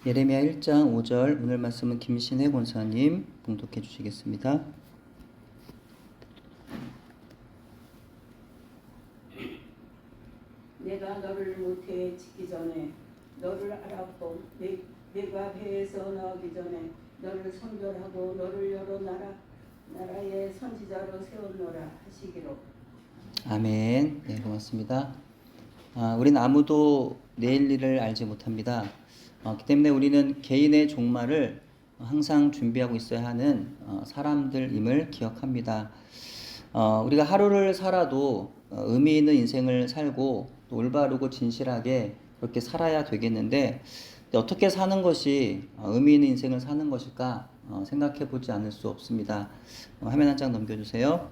예레미야 1장 5절 오늘 말씀은 김신혜 권사님 봉독해 주시겠습니다. 내가 너를 모태에 짓기 전에 너를 알았고 내가 배에서 나오기 전에 너를 선별하고 너를 여러 나라의 선지자로 세웠노라 하시기로. 아멘. 네, 고맙습니다. 우린 아무도 내일 일을 알지 못합니다. 그렇기 때문에 우리는 개인의 종말을 항상 준비하고 있어야 하는 사람들임을 기억합니다. 우리가 하루를 살아도 의미 있는 인생을 살고 또 올바르고 진실하게 그렇게 살아야 되겠는데 어떻게 사는 것이 의미 있는 인생을 사는 것일까 생각해 보지 않을 수 없습니다. 화면 한 장 넘겨주세요.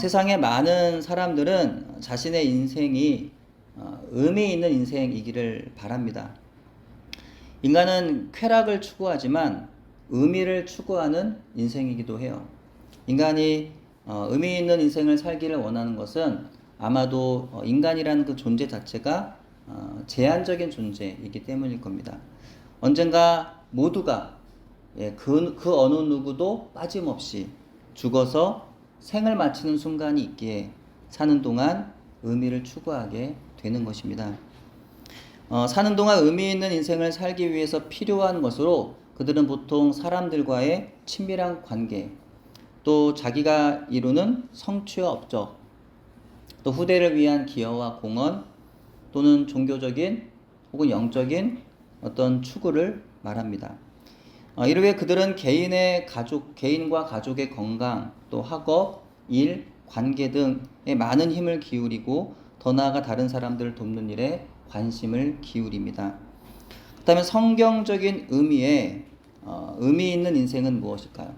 세상의 많은 사람들은 자신의 인생이 의미 있는 인생이기를 바랍니다. 인간은 쾌락을 추구하지만 의미를 추구하는 인생이기도 해요. 인간이 의미 있는 인생을 살기를 원하는 것은 아마도 인간이라는 그 존재 자체가 제한적인 존재이기 때문일 겁니다. 언젠가 모두가 그 어느 누구도 빠짐없이 죽어서 생을 마치는 순간이 있기에 사는 동안 의미를 추구하게 되는 것입니다. 사는 동안 의미 있는 인생을 살기 위해서 필요한 것으로 그들은 보통 사람들과의 친밀한 관계, 또 자기가 이루는 성취와 업적, 또 후대를 위한 기여와 공헌, 또는 종교적인 혹은 영적인 어떤 추구를 말합니다. 이르게 그들은 개인과 가족의 건강, 또 학업, 일, 관계 등에 많은 힘을 기울이고 더 나아가 다른 사람들을 돕는 일에 관심을 기울입니다. 그렇다면 성경적인 의미 있는 인생은 무엇일까요?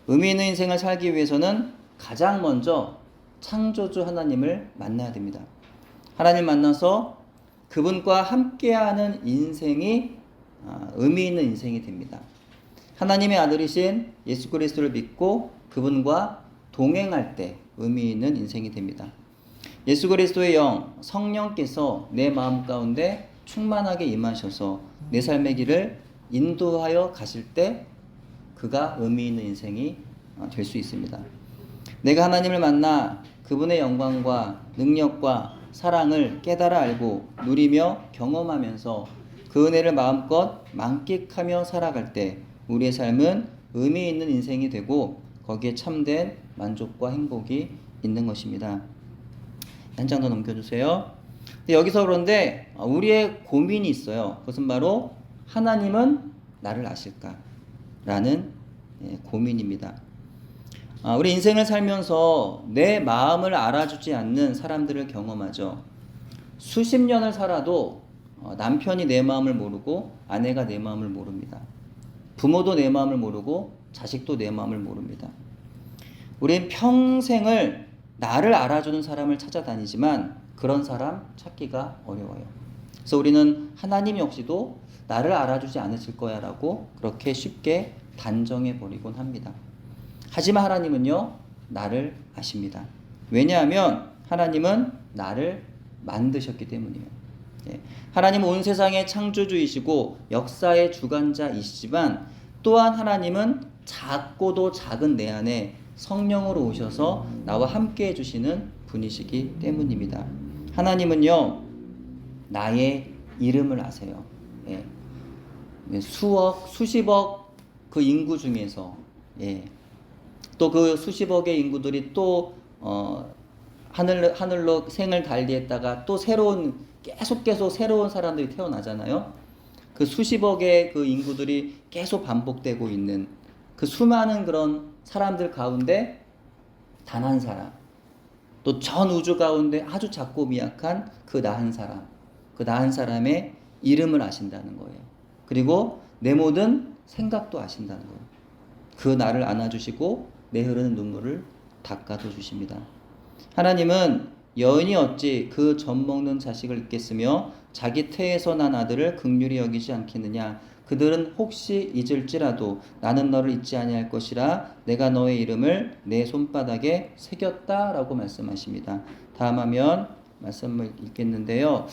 의미 있는 인생을 살기 위해서는 가장 먼저 창조주 하나님을 만나야 됩니다. 하나님 만나서 그분과 함께하는 인생이 의미 있는 인생이 됩니다. 하나님의 아들이신 예수 그리스도를 믿고 그분과 동행할 때 의미 있는 인생이 됩니다. 예수 그리스도의 영, 성령께서 내 마음 가운데 충만하게 임하셔서 내 삶의 길을 인도하여 가실 때 그가 의미 있는 인생이 될 수 있습니다. 내가 하나님을 만나 그분의 영광과 능력과 사랑을 깨달아 알고 누리며 경험하면서 그 은혜를 마음껏 만끽하며 살아갈 때 우리의 삶은 의미 있는 인생이 되고 거기에 참된 만족과 행복이 있는 것입니다. 한 장 더 넘겨주세요. 여기서 그런데 우리의 고민이 있어요. 그것은 바로 하나님은 나를 아실까? 라는 고민입니다. 우리 인생을 살면서 내 마음을 알아주지 않는 사람들을 경험하죠. 수십 년을 살아도 남편이 내 마음을 모르고 아내가 내 마음을 모릅니다. 부모도 내 마음을 모르고 자식도 내 마음을 모릅니다. 우린 평생을 나를 알아주는 사람을 찾아다니지만 그런 사람 찾기가 어려워요. 그래서 우리는 하나님 역시도 나를 알아주지 않으실 거야 라고 그렇게 쉽게 단정해 버리곤 합니다. 하지만 하나님은요, 나를 아십니다. 왜냐하면 하나님은 나를 만드셨기 때문이에요. 하나님은 온 세상의 창조주이시고 역사의 주관자이시지만 또한 하나님은 작고도 작은 내 안에 성령으로 오셔서 나와 함께 해주시는 분이시기 때문입니다. 하나님은요, 나의 이름을 아세요. 수억, 수십억 그 인구 중에서 또 그 수십억의 인구들이 또 하늘로 생을 달리했다가 또 계속 새로운 사람들이 태어나잖아요. 그 수십억의 그 인구들이 계속 반복되고 있는 그 수많은 그런 사람들 가운데 단 한 사람, 또 전 우주 가운데 아주 작고 미약한 그 나 한 사람, 그 나 한 사람의 이름을 아신다는 거예요. 그리고 내 모든 생각도 아신다는 거예요. 그 나를 안아주시고 내 흐르는 눈물을 닦아도 주십니다. 하나님은 여인이 어찌 그 젖 먹는 자식을 잊겠으며 자기 태에서 난 아들을 긍휼히 여기지 않겠느냐. 그들은 혹시 잊을지라도 나는 너를 잊지 아니할 것이라 내가 너의 이름을 내 손바닥에 새겼다라고 말씀하십니다. 다음 화면 말씀을 읽겠는데요.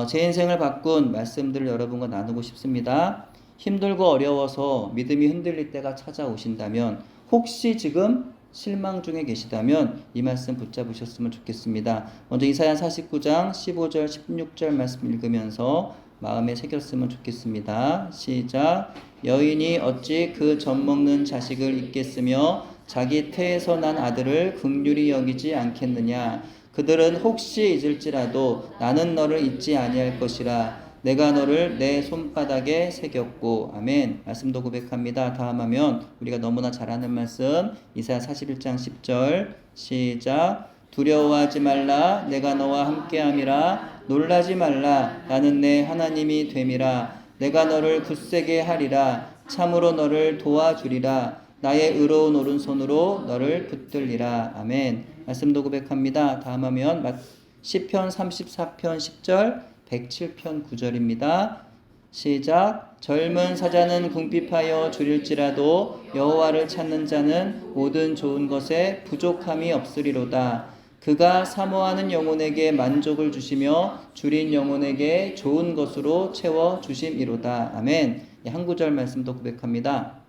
제 인생을 바꾼 말씀들을 여러분과 나누고 싶습니다. 힘들고 어려워서 믿음이 흔들릴 때가 찾아오신다면, 혹시 지금 실망 중에 계시다면 이 말씀 붙잡으셨으면 좋겠습니다. 먼저 이사야 49장 15절 16절 말씀 읽으면서 마음에 새겼으면 좋겠습니다. 시작. 여인이 어찌 그 젖먹는 자식을 잊겠으며 자기 태에서 난 아들을 긍휼히 여기지 않겠느냐. 그들은 혹시 잊을지라도 나는 너를 잊지 아니할 것이라. 내가 너를 내 손바닥에 새겼고. 아멘. 말씀도 고백합니다. 다음 하면 우리가 너무나 잘 아는 말씀 이사야 41장 10절 시작. 두려워하지 말라. 내가 너와 함께함이라. 놀라지 말라. 나는 내 하나님이 됨이라. 내가 너를 굳세게 하리라. 참으로 너를 도와주리라. 나의 의로운 오른손으로 너를 붙들리라. 아멘. 말씀도 고백합니다. 다음 하면 시편 34편 10절 107편 9절입니다. 시작. 젊은 사자는 궁핍하여 줄일지라도 여호와를 찾는 자는 모든 좋은 것에 부족함이 없으리로다. 그가 사모하는 영혼에게 만족을 주시며 줄인 영혼에게 좋은 것으로 채워 주심이로다. 아멘. 한 구절 말씀도 고백합니다.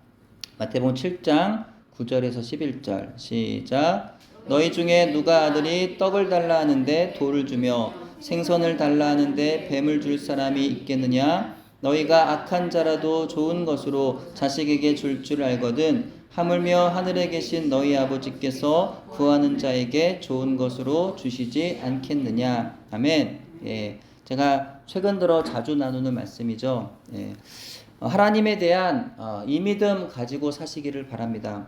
마태복음 7장 9절에서 11절 시작. 너희 중에 누가 아들이 떡을 달라 하는데 돌을 주며 생선을 달라 하는데 뱀을 줄 사람이 있겠느냐? 너희가 악한 자라도 좋은 것으로 자식에게 줄 줄 알거든 하물며 하늘에 계신 너희 아버지께서 구하는 자에게 좋은 것으로 주시지 않겠느냐. 아멘. 예, 제가 최근 들어 자주 나누는 말씀이죠. 예, 하나님에 대한 이 믿음 가지고 사시기를 바랍니다.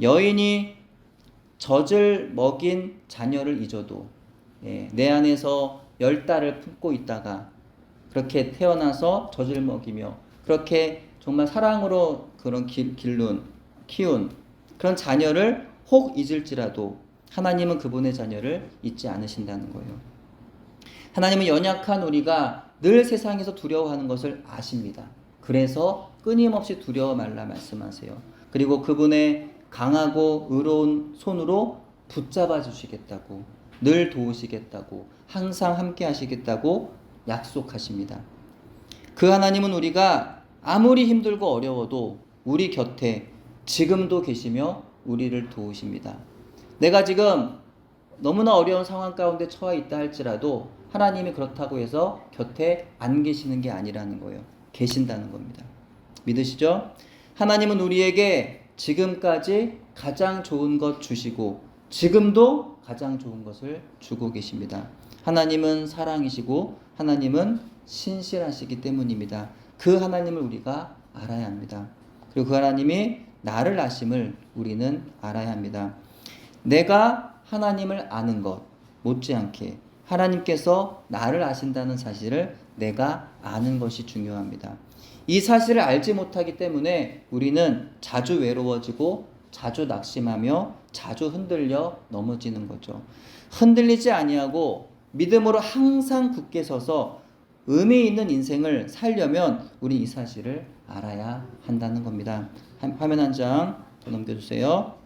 여인이 젖을 먹인 자녀를 잊어도 내 안에서 10달을 품고 있다가 그렇게 태어나서 젖을 먹이며 그렇게 정말 사랑으로 그런 키운 그런 자녀를 혹 잊을지라도 하나님은 그분의 자녀를 잊지 않으신다는 거예요. 하나님은 연약한 우리가 늘 세상에서 두려워하는 것을 아십니다. 그래서 끊임없이 두려워 말라 말씀하세요. 그리고 그분의 강하고 의로운 손으로 붙잡아 주시겠다고, 늘 도우시겠다고, 항상 함께 하시겠다고 약속하십니다. 그 하나님은 우리가 아무리 힘들고 어려워도 우리 곁에 지금도 계시며 우리를 도우십니다. 내가 지금 너무나 어려운 상황 가운데 처해 있다 할지라도 하나님이 그렇다고 해서 곁에 안 계시는 게 아니라는 거예요. 계신다는 겁니다. 믿으시죠? 하나님은 우리에게 지금까지 가장 좋은 것 주시고 지금도 가장 좋은 것을 주고 계십니다. 하나님은 사랑이시고 하나님은 신실하시기 때문입니다. 그 하나님을 우리가 알아야 합니다. 그리고 그 하나님이 나를 아심을 우리는 알아야 합니다. 내가 하나님을 아는 것 못지않게 하나님께서 나를 아신다는 사실을 내가 아는 것이 중요합니다. 이 사실을 알지 못하기 때문에 우리는 자주 외로워지고 자주 낙심하며 자주 흔들려 넘어지는 거죠. 흔들리지 아니하고 믿음으로 항상 굳게 서서 의미 있는 인생을 살려면 우리 이 사실을 알아야 한다는 겁니다. 화면 한 장 더 넘겨주세요.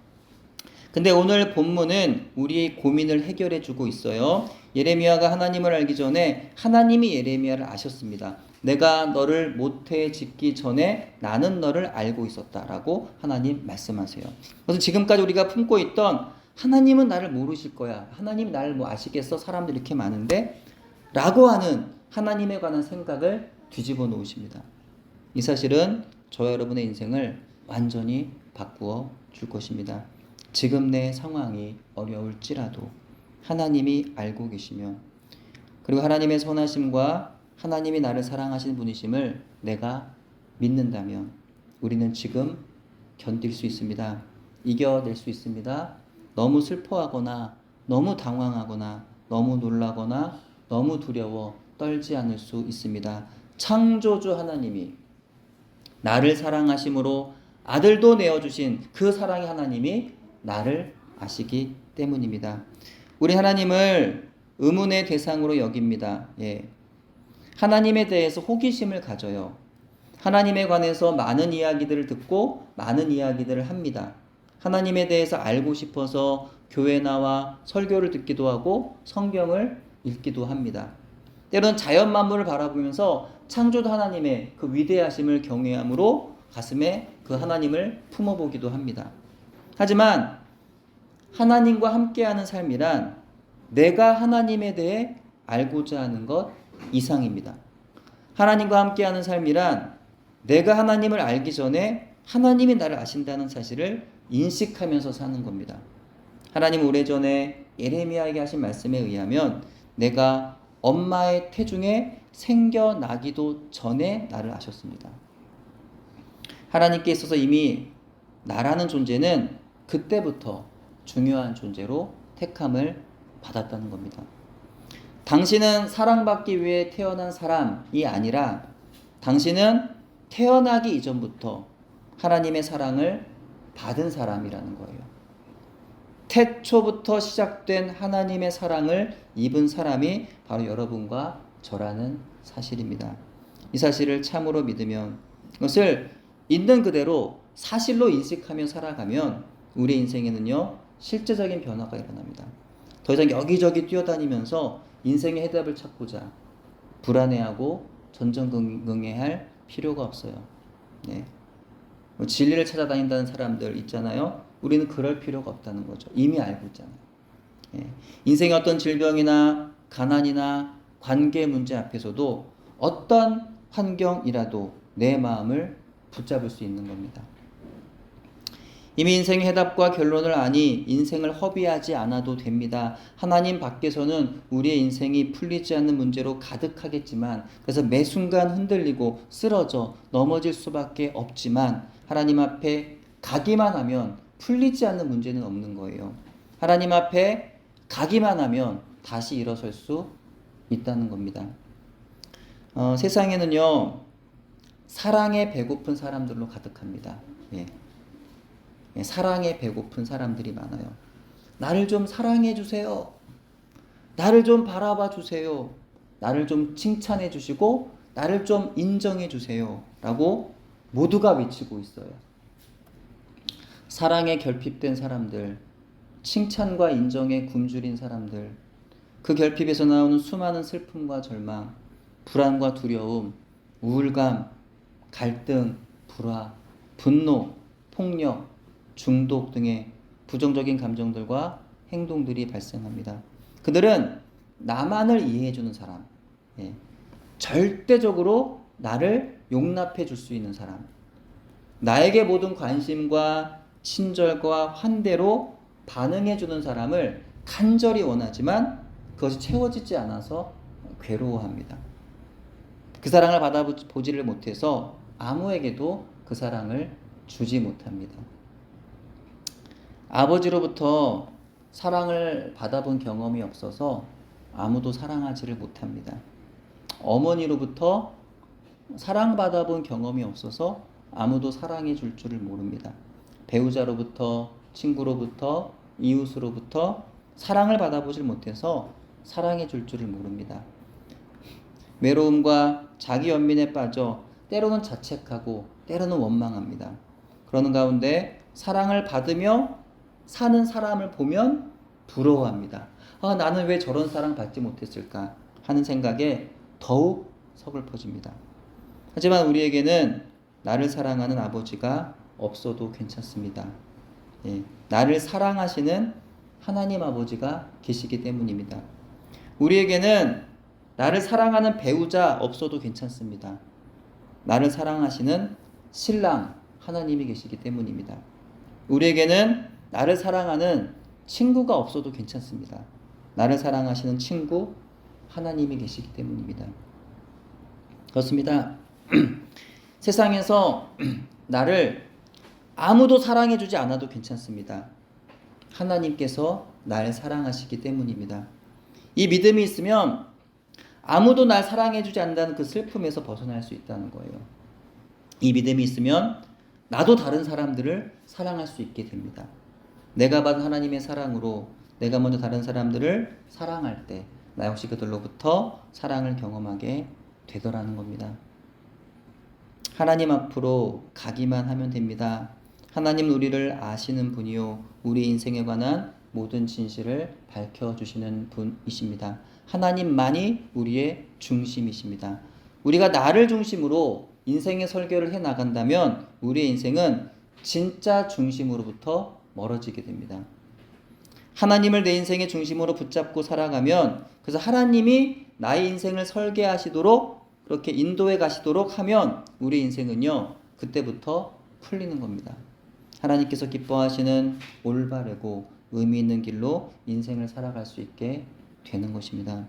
근데 오늘 본문은 우리의 고민을 해결해 주고 있어요. 예레미야가 하나님을 알기 전에 하나님이 예레미야를 아셨습니다. 내가 너를 모태에 짓기 전에 나는 너를 알고 있었다라고 하나님 말씀하세요. 그래서 지금까지 우리가 품고 있던 하나님은 나를 모르실 거야, 하나님이 나를 뭐 아시겠어, 사람들이 이렇게 많은데 라고 하는 하나님에 관한 생각을 뒤집어 놓으십니다. 이 사실은 저와 여러분의 인생을 완전히 바꾸어 줄 것입니다. 지금 내 상황이 어려울지라도 하나님이 알고 계시며 그리고 하나님의 선하심과 하나님이 나를 사랑하시는 분이심을 내가 믿는다면 우리는 지금 견딜 수 있습니다. 이겨낼 수 있습니다. 너무 슬퍼하거나 너무 당황하거나 너무 놀라거나 너무 두려워 떨지 않을 수 있습니다. 창조주 하나님이 나를 사랑하심으로 아들도 내어주신 그 사랑의 하나님이 나를 아시기 때문입니다. 우리 하나님을 의문의 대상으로 여깁니다. 예. 하나님에 대해서 호기심을 가져요. 하나님에 관해서 많은 이야기들을 듣고 많은 이야기들을 합니다. 하나님에 대해서 알고 싶어서 교회 나와 설교를 듣기도 하고 성경을 읽기도 합니다. 때로는 자연 만물을 바라보면서 창조주 하나님의 그 위대하심을 경외함으로 가슴에 그 하나님을 품어보기도 합니다. 하지만 하나님과 함께하는 삶이란 내가 하나님에 대해 알고자 하는 것 이상입니다. 하나님과 함께하는 삶이란 내가 하나님을 알기 전에 하나님이 나를 아신다는 사실을 인식하면서 사는 겁니다. 하나님은 오래전에 예레미야에게 하신 말씀에 의하면 내가 엄마의 태중에 생겨나기도 전에 나를 아셨습니다. 하나님께 있어서 이미 나라는 존재는 그때부터 중요한 존재로 택함을 받았다는 겁니다. 당신은 사랑받기 위해 태어난 사람이 아니라 당신은 태어나기 이전부터 하나님의 사랑을 받은 사람이라는 거예요. 태초부터 시작된 하나님의 사랑을 입은 사람이 바로 여러분과 저라는 사실입니다. 이 사실을 참으로 믿으면, 이것을 있는 그대로 사실로 인식하며 살아가면 우리 인생에는요 실제적인 변화가 일어납니다. 더 이상 여기저기 뛰어다니면서 인생의 해답을 찾고자 불안해하고 전전긍긍해할 필요가 없어요. 네. 진리를 찾아다닌다는 사람들 있잖아요. 우리는 그럴 필요가 없다는 거죠. 이미 알고 있잖아요. 예. 인생의 어떤 질병이나 가난이나 관계 문제 앞에서도 어떤 환경이라도 내 마음을 붙잡을 수 있는 겁니다. 이미 인생의 해답과 결론을 아니 인생을 허비하지 않아도 됩니다. 하나님 밖에서는 우리의 인생이 풀리지 않는 문제로 가득하겠지만, 그래서 매 순간 흔들리고 쓰러져 넘어질 수밖에 없지만 하나님 앞에 가기만 하면 풀리지 않는 문제는 없는 거예요. 하나님 앞에 가기만 하면 다시 일어설 수 있다는 겁니다. 세상에는요 사랑에 배고픈 사람들로 가득합니다. 예. 사랑에 배고픈 사람들이 많아요. 나를 좀 사랑해 주세요. 나를 좀 바라봐 주세요. 나를 좀 칭찬해 주시고 나를 좀 인정해 주세요. 라고 모두가 외치고 있어요. 사랑에 결핍된 사람들, 칭찬과 인정에 굶주린 사람들, 그 결핍에서 나오는 수많은 슬픔과 절망, 불안과 두려움, 우울감, 갈등, 불화, 분노, 폭력, 중독 등의 부정적인 감정들과 행동들이 발생합니다. 그들은 나만을 이해해주는 사람, 절대적으로 나를 용납해 줄 수 있는 사람, 나에게 모든 관심과 친절과 환대로 반응해주는 사람을 간절히 원하지만 그것이 채워지지 않아서 괴로워합니다. 그 사랑을 받아보지를 못해서 아무에게도 그 사랑을 주지 못합니다. 아버지로부터 사랑을 받아본 경험이 없어서 아무도 사랑하지를 못합니다. 어머니로부터 사랑받아본 경험이 없어서 아무도 사랑해 줄 줄을 모릅니다. 배우자로부터, 친구로부터, 이웃으로부터 사랑을 받아보질 못해서 사랑해 줄 줄을 모릅니다. 외로움과 자기 연민에 빠져 때로는 자책하고 때로는 원망합니다. 그러는 가운데 사랑을 받으며 사는 사람을 보면 부러워합니다. 나는 왜 저런 사랑 받지 못했을까 하는 생각에 더욱 서글퍼집니다. 하지만 우리에게는 나를 사랑하는 아버지가 없어도 괜찮습니다. 나를 사랑하시는 하나님 아버지가 계시기 때문입니다. 우리에게는 나를 사랑하는 배우자 없어도 괜찮습니다. 나를 사랑하시는 신랑 하나님이 계시기 때문입니다. 우리에게는 나를 사랑하는 친구가 없어도 괜찮습니다. 나를 사랑하시는 친구 하나님이 계시기 때문입니다. 그렇습니다. 세상에서 나를 아무도 사랑해주지 않아도 괜찮습니다. 하나님께서 날 사랑하시기 때문입니다. 이 믿음이 있으면 아무도 날 사랑해주지 않는다는 그 슬픔에서 벗어날 수 있다는 거예요. 이 믿음이 있으면 나도 다른 사람들을 사랑할 수 있게 됩니다. 내가 받은 하나님의 사랑으로 내가 먼저 다른 사람들을 사랑할 때 나 역시 그들로부터 사랑을 경험하게 되더라는 겁니다. 하나님 앞으로 가기만 하면 됩니다. 하나님은 우리를 아시는 분이요 우리 인생에 관한 모든 진실을 밝혀주시는 분이십니다. 하나님만이 우리의 중심이십니다. 우리가 나를 중심으로 인생의 설계를 해 나간다면 우리의 인생은 진짜 중심으로부터 멀어지게 됩니다. 하나님을 내 인생의 중심으로 붙잡고 살아가면, 그래서 하나님이 나의 인생을 설계하시도록 그렇게 인도해 가시도록 하면 우리 인생은요 그때부터 풀리는 겁니다. 하나님께서 기뻐하시는 올바르고 의미 있는 길로 인생을 살아갈 수 있게 되는 것입니다.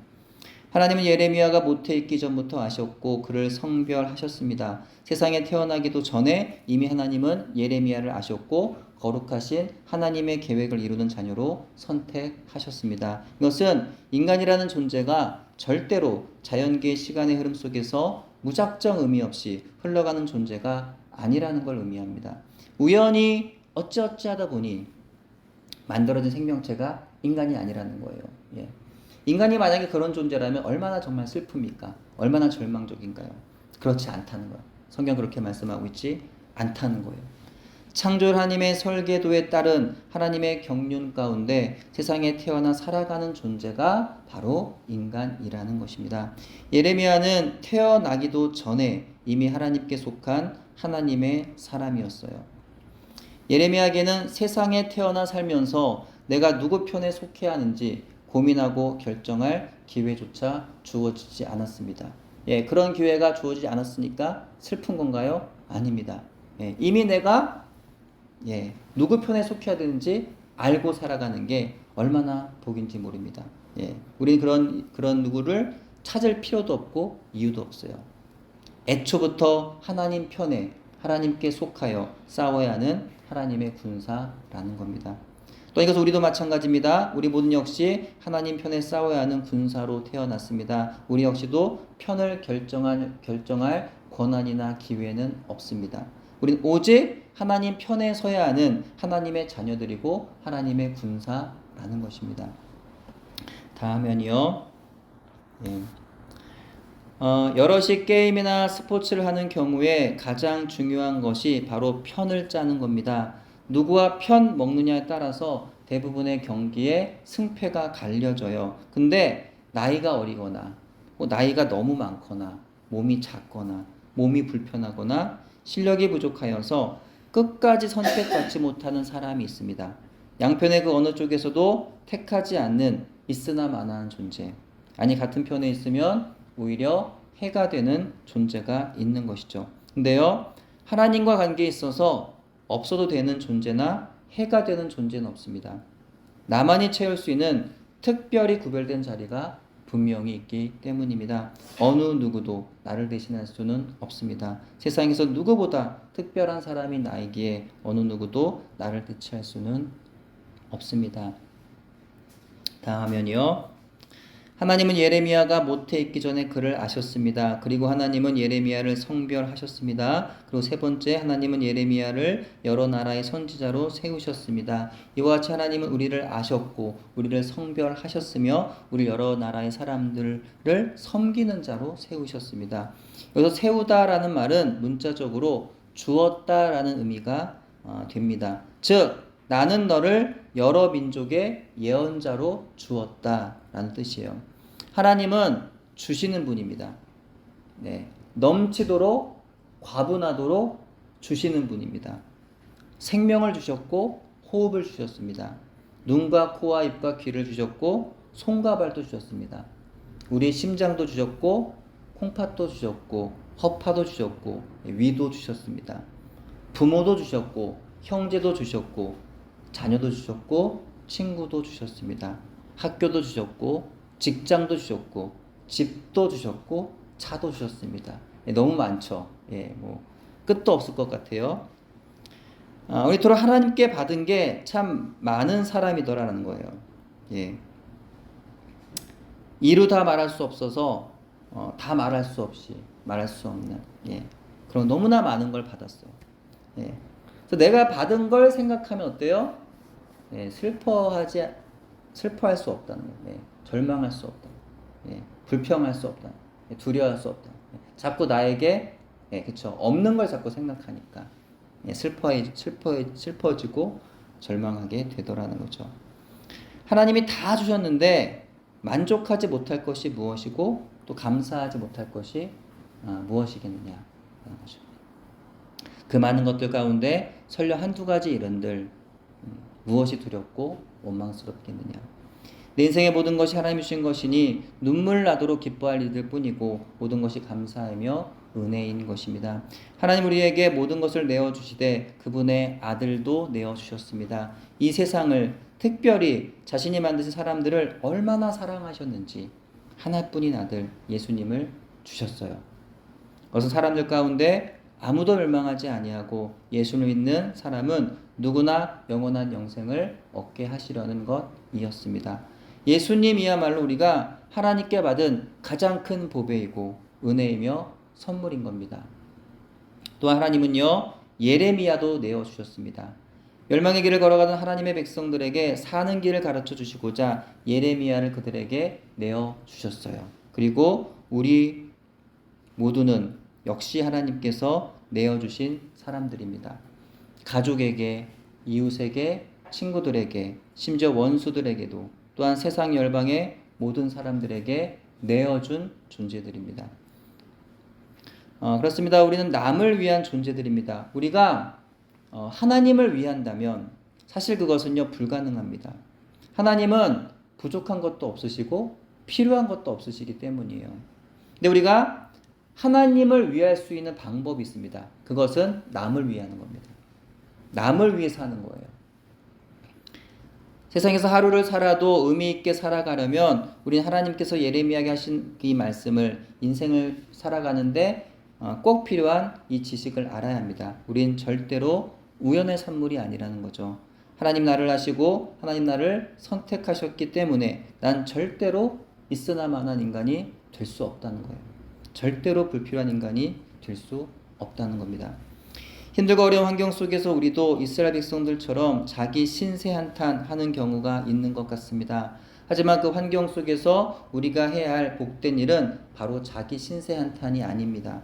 하나님은 예레미야가 모태에 있기 전부터 아셨고 그를 성별하셨습니다. 세상에 태어나기도 전에 이미 하나님은 예레미야를 아셨고 거룩하신 하나님의 계획을 이루는 자녀로 선택하셨습니다. 이것은 인간이라는 존재가 절대로 자연계의 시간의 흐름 속에서 무작정 의미 없이 흘러가는 존재가 아니라는 걸 의미합니다. 우연히 어찌어찌 하다 보니 만들어진 생명체가 인간이 아니라는 거예요. 예. 인간이 만약에 그런 존재라면 얼마나 정말 슬픕니까? 얼마나 절망적인가요? 그렇지 않다는 거예요. 성경 그렇게 말씀하고 있지 않다는 거예요. 창조 하나님의 설계도에 따른 하나님의 경륜 가운데 세상에 태어나 살아가는 존재가 바로 인간이라는 것입니다. 예레미야는 태어나기도 전에 이미 하나님께 속한 하나님의 사람이었어요. 예레미야에게는 세상에 태어나 살면서 내가 누구 편에 속해야 하는지 고민하고 결정할 기회조차 주어지지 않았습니다. 예, 그런 기회가 주어지지 않았으니까 슬픈 건가요? 아닙니다. 예, 이미 내가 누구 편에 속해야 되는지 알고 살아가는 게 얼마나 복인지 모릅니다. 예, 우리는 그런 누구를 찾을 필요도 없고 이유도 없어요. 애초부터 하나님 편에 하나님께 속하여 싸워야 하는 하나님의 군사라는 겁니다. 또 이것은 우리도 마찬가지입니다. 우리 모든 역시 하나님 편에 싸워야 하는 군사로 태어났습니다. 우리 역시도 편을 결정할 권한이나 기회는 없습니다. 우리는 오직 하나님 편에 서야 하는 하나님의 자녀들이고 하나님의 군사라는 것입니다. 다음은요. 여럿이 게임이나 스포츠를 하는 경우에 가장 중요한 것이 바로 편을 짜는 겁니다. 누구와 편 먹느냐에 따라서 대부분의 경기에 승패가 갈려져요. 근데 나이가 어리거나 나이가 너무 많거나 몸이 작거나 몸이 불편하거나 실력이 부족하여서 끝까지 선택받지 못하는 사람이 있습니다. 양편의 그 어느 쪽에서도 택하지 않는 있으나 마나한 존재. 아니 같은 편에 있으면 오히려 해가 되는 존재가 있는 것이죠. 근데요, 하나님과 관계에 있어서 없어도 되는 존재나 해가 되는 존재는 없습니다. 나만이 채울 수 있는 특별히 구별된 자리가 분명히 있기 때문입니다. 어느 누구도 나를 대신할 수는 없습니다. 세상에서 누구보다 특별한 사람이 나이기에 어느 누구도 나를 대체할 수는 없습니다. 다음은요. 하나님은 예레미야가 모태에 있기 전에 그를 아셨습니다. 그리고 하나님은 예레미야를 성별하셨습니다. 그리고 세 번째, 하나님은 예레미야를 여러 나라의 선지자로 세우셨습니다. 이와 같이 하나님은 우리를 아셨고 우리를 성별하셨으며 우리 여러 나라의 사람들을 섬기는 자로 세우셨습니다. 여기서 세우다라는 말은 문자적으로 주었다라는 의미가 됩니다. 즉 나는 너를 여러 민족의 예언자로 주었다라는 뜻이에요. 하나님은 주시는 분입니다. 네, 넘치도록 과분하도록 주시는 분입니다. 생명을 주셨고 호흡을 주셨습니다. 눈과 코와 입과 귀를 주셨고 손과 발도 주셨습니다. 우리의 심장도 주셨고 콩팥도 주셨고 허파도 주셨고 위도 주셨습니다. 부모도 주셨고 형제도 주셨고 자녀도 주셨고 친구도 주셨습니다. 학교도 주셨고 직장도 주셨고 집도 주셨고 차도 주셨습니다. 너무 많죠. 끝도 없을 것 같아요. 우리 도로 하나님께 받은 게 참 많은 사람이더라는 거예요. 이루 다 말할 수 없어서 다 말할 수 없이 말할 수 없는 그런 너무나 많은 걸 받았어요. 그래서 내가 받은 걸 생각하면 어때요? 슬퍼할 수 없다는 거예요. 절망할 수 없다. 불평할 수 없다. 두려워할 수 없다. 자꾸 나에게 그쵸 없는 걸 자꾸 생각하니까 슬퍼지고 절망하게 되더라는 거죠. 하나님이 다 주셨는데 만족하지 못할 것이 무엇이고 또 감사하지 못할 것이 무엇이겠느냐 하는 거죠. 그 많은 것들 가운데 설령 한두 가지 이른들 무엇이 두렵고 원망스럽겠느냐. 내 인생의 모든 것이 하나님이 주신 것이니 눈물 나도록 기뻐할 일들 뿐이고 모든 것이 감사하며 은혜인 것입니다. 하나님 우리에게 모든 것을 내어주시되 그분의 아들도 내어주셨습니다. 이 세상을 특별히 자신이 만드신 사람들을 얼마나 사랑하셨는지 하나뿐인 아들 예수님을 주셨어요. 그래서 사람들 가운데 아무도 멸망하지 아니하고 예수를 믿는 사람은 누구나 영원한 영생을 얻게 하시려는 것이었습니다. 예수님이야말로 우리가 하나님께 받은 가장 큰 보배이고 은혜이며 선물인 겁니다. 또 하나님은요 예레미야도 내어주셨습니다. 멸망의 길을 걸어가던 하나님의 백성들에게 사는 길을 가르쳐 주시고자 예레미야를 그들에게 내어주셨어요. 그리고 우리 모두는 역시 하나님께서 내어주신 사람들입니다. 가족에게, 이웃에게, 친구들에게, 심지어 원수들에게도 또한 세상 열방의 모든 사람들에게 내어준 존재들입니다. 그렇습니다. 우리는 남을 위한 존재들입니다. 우리가 하나님을 위한다면 사실 그것은요 불가능합니다. 하나님은 부족한 것도 없으시고 필요한 것도 없으시기 때문이에요. 근데 우리가 하나님을 위할 수 있는 방법이 있습니다. 그것은 남을 위하는 겁니다. 남을 위해 사는 거예요. 세상에서 하루를 살아도 의미 있게 살아가려면 우리는 하나님께서 예레미야에게 하신 이 말씀을 인생을 살아가는데 꼭 필요한 이 지식을 알아야 합니다. 우린 절대로 우연의 산물이 아니라는 거죠. 하나님 나를 하시고 하나님 나를 선택하셨기 때문에 난 절대로 있으나 마나한 인간이 될 수 없다는 거예요. 절대로 불필요한 인간이 될 수 없다는 겁니다. 힘들고 어려운 환경 속에서 우리도 이스라엘 백성들처럼 자기 신세 한탄하는 경우가 있는 것 같습니다. 하지만 그 환경 속에서 우리가 해야 할 복된 일은 바로 자기 신세 한탄이 아닙니다.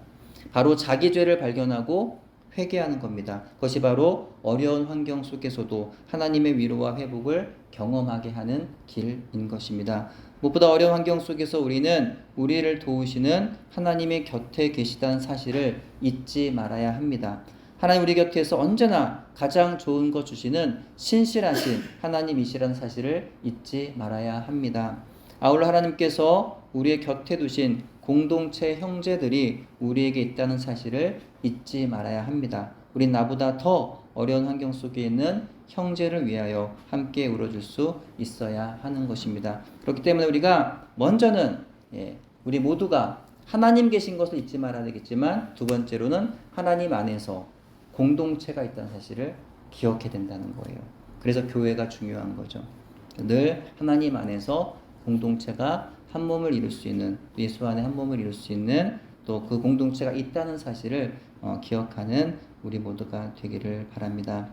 바로 자기 죄를 발견하고 회개하는 겁니다. 그것이 바로 어려운 환경 속에서도 하나님의 위로와 회복을 경험하게 하는 길인 것입니다. 무엇보다 어려운 환경 속에서 우리는 우리를 도우시는 하나님의 곁에 계시다는 사실을 잊지 말아야 합니다. 하나님 우리 곁에서 언제나 가장 좋은 것 주시는 신실하신 하나님이시라는 사실을 잊지 말아야 합니다. 아울러 하나님께서 우리의 곁에 두신 공동체 형제들이 우리에게 있다는 사실을 잊지 말아야 합니다. 우린 나보다 더 어려운 환경 속에 있는 형제를 위하여 함께 울어줄 수 있어야 하는 것입니다. 그렇기 때문에 우리가 먼저는 우리 모두가 하나님 계신 것을 잊지 말아야 되겠지만 두 번째로는 하나님 안에서 공동체가 있다는 사실을 기억해야 된다는 거예요. 그래서 교회가 중요한 거죠. 늘 하나님 안에서 공동체가 한 몸을 이룰 수 있는, 예수 안에 한 몸을 이룰 수 있는 또 그 공동체가 있다는 사실을 기억하는 우리 모두가 되기를 바랍니다.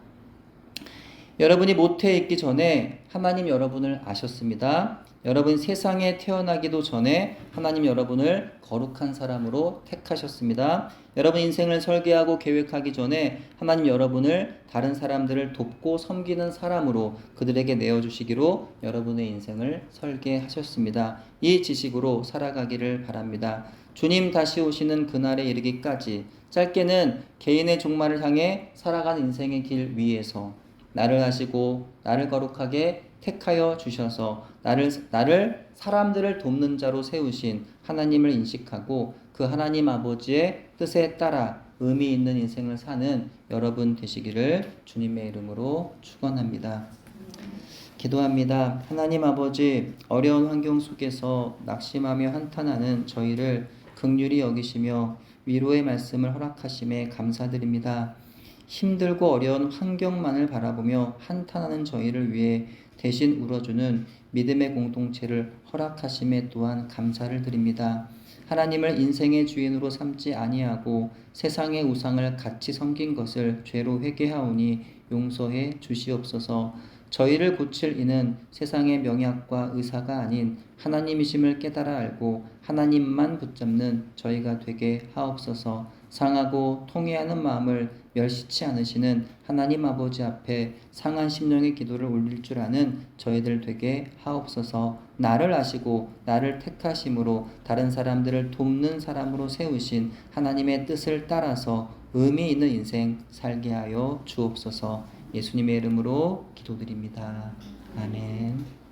여러분이 모태에 있기 전에 하나님 여러분을 아셨습니다. 여러분 세상에 태어나기도 전에 하나님 여러분을 거룩한 사람으로 택하셨습니다. 여러분 인생을 설계하고 계획하기 전에 하나님 여러분을 다른 사람들을 돕고 섬기는 사람으로 그들에게 내어주시기로 여러분의 인생을 설계하셨습니다. 이 지식으로 살아가기를 바랍니다. 주님 다시 오시는 그날에 이르기까지 짧게는 개인의 종말을 향해 살아가는 인생의 길 위에서 나를 하시고 나를 거룩하게 택하여 주셔서 나를 사람들을 돕는 자로 세우신 하나님을 인식하고 그 하나님 아버지의 뜻에 따라 의미 있는 인생을 사는 여러분 되시기를 주님의 이름으로 축원합니다. 기도합니다. 하나님 아버지, 어려운 환경 속에서 낙심하며 한탄하는 저희를 긍휼히 여기시며 위로의 말씀을 허락하심에 감사드립니다. 힘들고 어려운 환경만을 바라보며 한탄하는 저희를 위해 대신 울어주는 믿음의 공동체를 허락하심에 또한 감사를 드립니다. 하나님을 인생의 주인으로 삼지 아니하고 세상의 우상을 같이 섬긴 것을 죄로 회개하오니 용서해 주시옵소서. 저희를 고칠 이는 세상의 명약과 의사가 아닌 하나님이심을 깨달아 알고 하나님만 붙잡는 저희가 되게 하옵소서. 상하고 통회하는 마음을 멸시치 않으시는 하나님 아버지 앞에 상한 심령의 기도를 올릴 줄 아는 저희들 되게 하옵소서. 나를 아시고 나를 택하심으로 다른 사람들을 돕는 사람으로 세우신 하나님의 뜻을 따라서 의미 있는 인생 살게 하여 주옵소서. 예수님의 이름으로 기도드립니다. 아멘.